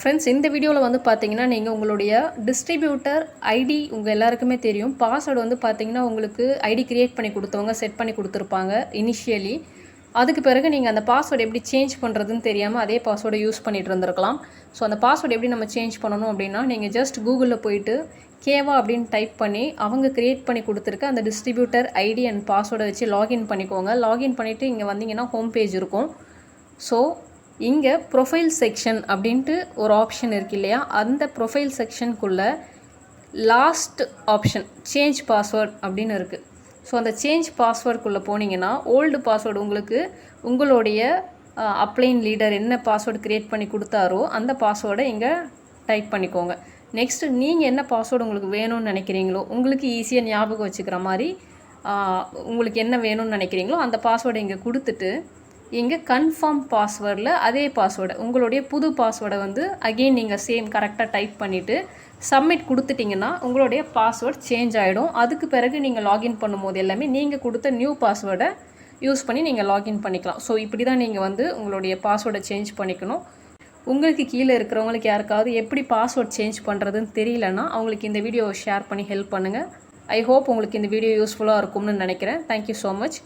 Friends, இந்த வீடியோவில் வந்து பார்த்தீங்கன்னா, நீங்கள் உங்களுடைய டிஸ்ட்ரிபியூட்டர் ஐடி உங்கள் எல்லாருக்குமே தெரியும். பாஸ்வேர்டு வந்து பார்த்தீங்கன்னா, உங்களுக்கு ஐடி கிரியேட் பண்ணி கொடுத்தவங்க செட் பண்ணி கொடுத்துருப்பாங்க இனிஷியலி. அதுக்கு பிறகு நீங்கள் அந்த பாஸ்வேர்டு எப்படி சேஞ்ச் பண்ணுறதுன்னு தெரியாமல் அதே பாஸ்வேர்டை யூஸ் பண்ணிகிட்டு இருந்திருக்கலாம். ஸோ அந்த பாஸ்வேர்டு எப்படி நம்ம சேஞ்ச் பண்ணணும் அப்படின்னா, நீங்கள் ஜஸ்ட் கூகுளில் போயிட்டு கேவா அப்படின்னு டைப் பண்ணி அவங்க கிரியேட் பண்ணி கொடுத்துருக்க அந்த டிஸ்ட்ரிபியூட்டர் ஐடி அண்ட் பாஸ்வேர்டை வச்சு லாகின் பண்ணிக்கோங்க. லாகின் பண்ணிவிட்டு இங்கே வந்தீங்கன்னா ஹோம் பேஜ் இருக்கும். ஸோ இங்கே ப்ரொஃபைல் செக்ஷன் அப்படின்ட்டு ஒரு ஆப்ஷன் இருக்குது இல்லையா, அந்த ப்ரொஃபைல் செக்ஷனுக்குள்ளே லாஸ்ட் ஆப்ஷன் சேஞ்ச் பாஸ்வேர்ட் அப்படின்னு இருக்குது. ஸோ அந்த சேஞ்ச் பாஸ்வேர்டுக்குள்ளே போனீங்கன்னா ஓல்டு பாஸ்வேர்டு உங்களுடைய அப்ளைன் லீடர் என்ன பாஸ்வேர்டு க்ரியேட் பண்ணி கொடுத்தாரோ அந்த பாஸ்வேர்டை இங்கே டைப் பண்ணிக்கோங்க. நெக்ஸ்ட்டு நீங்கள் என்ன பாஸ்வேர்டு உங்களுக்கு வேணும்னு நினைக்கிறீங்களோ, உங்களுக்கு ஈஸியாக ஞாபகம் வச்சுக்கிற மாதிரி உங்களுக்கு என்ன வேணும்னு நினைக்கிறீங்களோ அந்த பாஸ்வேர்டை இங்கே கொடுத்துட்டு இங்கே கன்ஃபார்ம் பாஸ்வேர்டில் அதே பாஸ்வேர்டை உங்களுடைய புது பாஸ்வேர்டை வந்து அகெயின் நீங்கள் சேம் கரெக்டாக டைப் பண்ணிவிட்டு சப்மிட் கொடுத்துட்டிங்கன்னா உங்களுடைய பாஸ்வேர்ட் சேஞ்ச் ஆகிடும். அதுக்கு பிறகு நீங்கள் லாகின் பண்ணும்போது எல்லாமே நீங்கள் கொடுத்த நியூ பாஸ்வேர்டை யூஸ் பண்ணி நீங்கள் லாகின் பண்ணிக்கலாம். ஸோ இப்படி தான் நீங்கள் வந்து உங்களுடைய பாஸ்வேர்டை சேஞ்ச் பண்ணிக்கணும். உங்களுக்கு கீழே இருக்கிறவங்களுக்கு யாருக்காவது எப்படி பாஸ்வேர்ட் சேஞ்ச் பண்ணுறதுன்னு தெரியலன்னா அவங்களுக்கு இந்த வீடியோவை ஷேர் பண்ணி ஹெல்ப் பண்ணுங்கள். ஐ ஹோப் உங்களுக்கு இந்த வீடியோ யூஸ்ஃபுல்லாக இருக்கும்னு நினைக்கிறேன். Thank you so much.